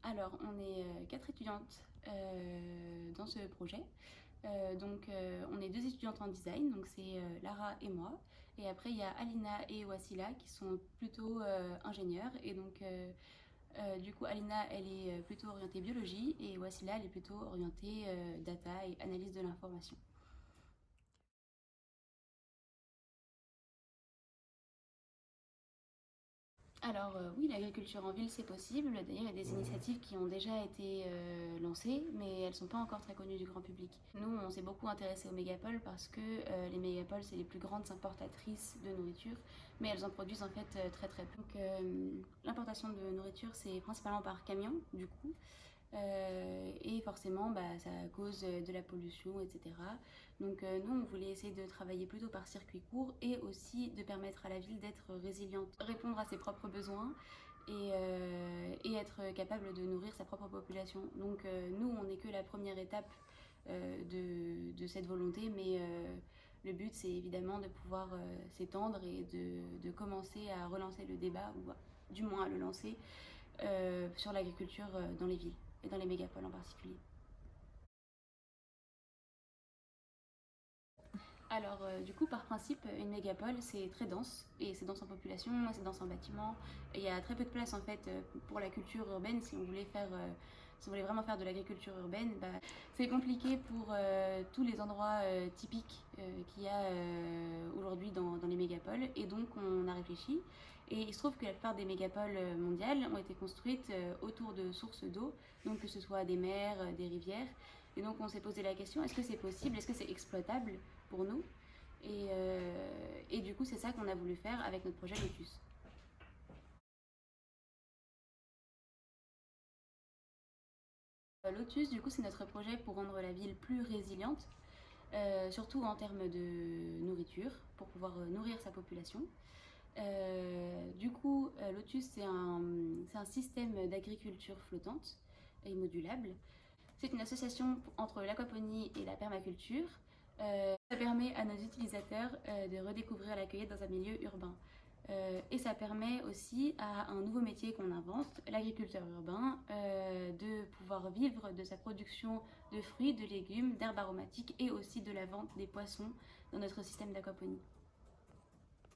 Alors, on est 4 étudiantes dans ce projet. On est 2 étudiantes en design, donc c'est Lara et moi. Et après, il y a Alina et Wassila qui sont plutôt ingénieurs. Du coup, Alina, elle est plutôt orientée biologie et Wassila, elle est plutôt orientée data et analyse de l'information. Alors oui, l'agriculture en ville, c'est possible. D'ailleurs, il y a des initiatives qui ont déjà été lancées, mais elles ne sont pas encore très connues du grand public. Nous, on s'est beaucoup intéressé aux mégapoles parce que les mégapoles, c'est les plus grandes importatrices de nourriture, mais elles en produisent en fait très très peu. L'importation de nourriture, c'est principalement par camion, du coup. Et forcément, bah, ça cause de la pollution, etc. Nous, on voulait essayer de travailler plutôt par circuit court et aussi de permettre à la ville d'être résiliente, répondre à ses propres besoins et être capable de nourrir sa propre population. Nous, on n'est que la première étape de cette volonté, mais le but, c'est évidemment de pouvoir s'étendre et de commencer à relancer le débat, ou du moins à le lancer, sur l'agriculture dans les villes et dans les mégapoles en particulier. Alors, du coup, par principe, une mégapole, c'est très dense, et c'est dense en population, c'est dense en bâtiments. Et il y a très peu de place, en fait, pour la culture urbaine. Si on voulait vraiment faire de l'agriculture urbaine, bah, c'est compliqué pour tous les endroits typiques qu'il y a aujourd'hui dans les mégapoles. Et donc, on a réfléchi. Et il se trouve que la plupart des mégapoles mondiales ont été construites autour de sources d'eau, donc que ce soit des mers, des rivières. Et donc, on s'est posé la question, est-ce que c'est possible, est-ce que c'est exploitable pour nous. Et du coup, c'est ça qu'on a voulu faire avec notre projet Lotus. Lotus, du coup, c'est notre projet pour rendre la ville plus résiliente, surtout en termes de nourriture, pour pouvoir nourrir sa population. Lotus, c'est un système d'agriculture flottante et modulable. C'est une association entre l'aquaponie et la permaculture. Ça permet à nos utilisateurs de redécouvrir la cueillette dans un milieu urbain. Et ça permet aussi à un nouveau métier qu'on invente, l'agriculteur urbain, de pouvoir vivre de sa production de fruits, de légumes, d'herbes aromatiques et aussi de la vente des poissons dans notre système d'aquaponie.